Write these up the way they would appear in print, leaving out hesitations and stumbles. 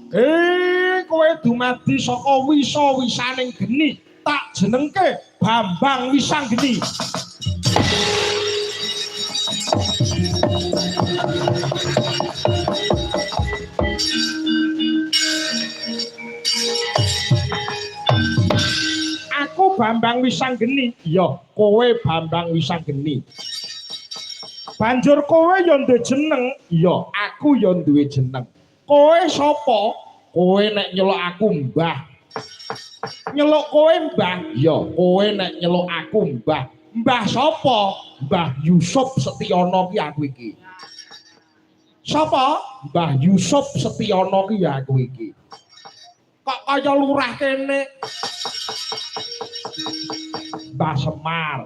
Kowe dumadi saka wisa-wisaning geni, tak jenengke Bambang Wisanggeni. Aku Bambang Wisanggeni. Iya, kowe Bambang Wisanggeni. Banjur kowe ya duwe jeneng. Iya, aku ya duwe jeneng. Kowe sapa? Kowe nek nyeluk aku Mbah. Nyeluk kowe Mbah? Iya, kowe nek nyeluk aku Mbah. Mbah sapa? Mbah Yusuf Setiono ki aku iki. Sapa? Mbah Yusuf Setiono ki aku iki. Kok kaya lurah kene? Mbah Semar.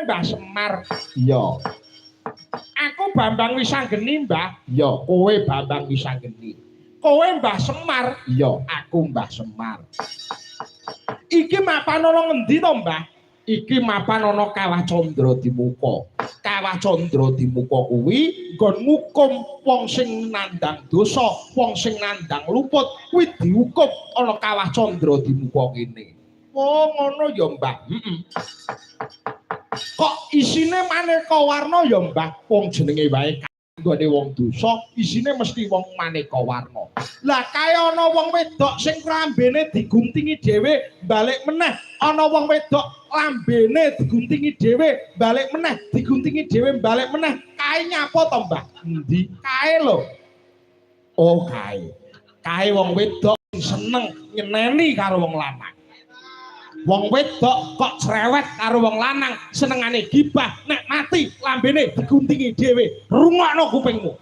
Mbah Semar. Iya. Aku Bambang Wisanggeni, Mbah. Iya, kowe Bambang Wisanggeni. Kowe Mbah Semar. Iya, aku Mbah Semar. Iki mapan ana ngendi to, Mbah? Iki mapan ana Kawah Candra Dimuka. Kawah Candra Dimuka kuwi nggon ngukum wong sing nandang dosa, wong sing nandang luput kuwi dihukum ana Kawah Candra Dimuka kene. Oh, ngono ya, Mbah. Kok isine maneka warna ya, Mbah? Wong jenenge wae kanggone wong dosa, isine mesti wong maneka warna. Lah kae ana wong wedok sing lambene diguntingi dhewe balik meneh, ana wong wedok lambene diguntingi dhewe balik meneh, diguntingi dhewe balik meneh. Kae nyapa to, Mbah? Endi? Kae lho. Oh, kae. Kae wong wedok sing seneng nyeneni karo wong lanang. Wong wedok kok cerewet karo wong lanang senengane gibah, nek mati lambene diguntingi dhewe. Rungokno kupingmu.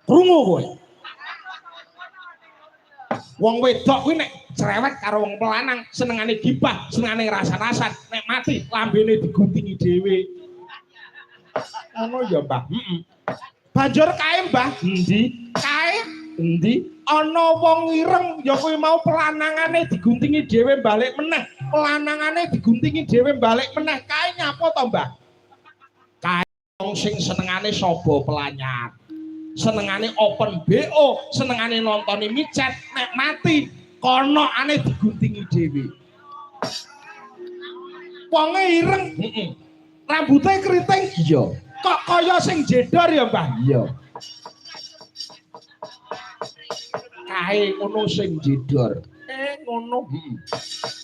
Krungu kowe. Wong wedok kuwi nek cerewet karo wong lanang senengane gibah, senengane rasan-rasan, nek mati lambene diguntingi dhewe. Ngono ya, Mbah. Banjur kae, Mbah, endi? Kae endi? Ana wong ireng ya kuwi mau pelanangane diguntingi dhewe balik meneh. Pelanangane diguntingi dhewe balik meneh. Kae nyapa to, Mbah? Kae wong sing senengane sobo pelanyar. Senengane open BO, senengane nontoni micet, nek mati konokane diguntingi dhewe. Wonge ireng, rambutnya keriting. Iya. Kok kaya sing jedor ya, Mbah? Iya. Kae ngono sing jedor. Ngono.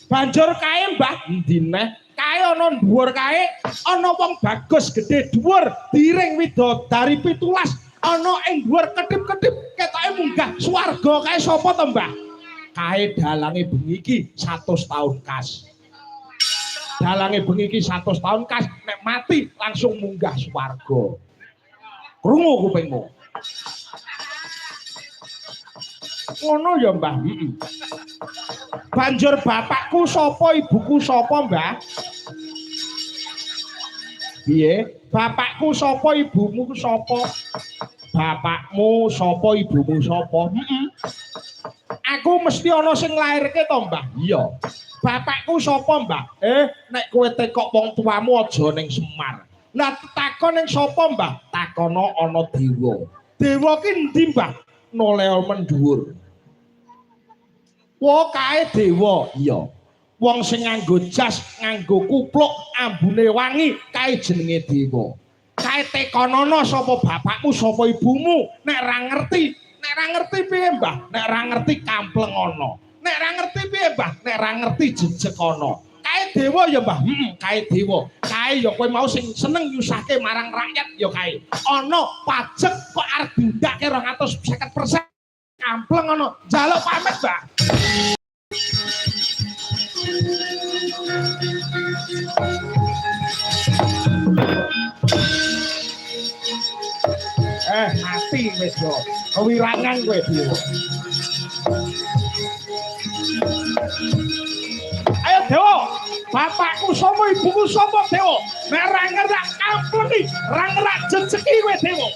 Banjur kae, Mbah, endi neh? Kae ana dhuwur kae, ana wong bagus gedhe dhuwur, diring widodari 17. Ana ing dhuwur kedip-kedip ketoke munggah swarga. Kae sapa to, Mbah? Kae dalange bengi iki 100 tahun kas. Dalange bengi iki 100 tahun kas, nek mati langsung munggah swarga. Krungu kupingmu. Ngono ya, Mbah. Banjur bapakku sapa, ibuku sapa, Mbah? Piye? Bapakku sapa, ibumu sapa? Bapakmu sapa, ibumu sapa? Aku mesti ana sing lairke to, Mbah. Iya. Bapakku sapa, Mbah? Nek kowe tekok wong tuamu aja ning Semar. Lah takon ning sapa, Mbah? Takono ana dewa. Dewa ki endi, Mbah? Noleo mendhuwur. Wo kae dewa. Iya. Wong sing nganggo jas, nganggo kupluk, ambune wangi, kae jenenge dewa. Kae tekonono sapa bapakmu, sapa ibumu. Nek ra ngerti, piye, Mbah? Nek ra ngerti kampleng ana. Nek ra ngerti piye, Mbah? Nek ra ngerti jejeg ana. Kae dewa ya, Mbah. Kae dewa. Kae ya kowe mau sing seneng nyusahke marang rakyat ya kae. Ana pajak kok arep dindake 250%. Kampleng ana. Njaluk pamit, Mbah. Mati wis yo. Kewirangan kowe dewa. Ayo dewa, bapakku sapa, ibuku sapa, dewa? Nek ra ngerak kampleng iki, ra ngerak jejeki kowe dewa.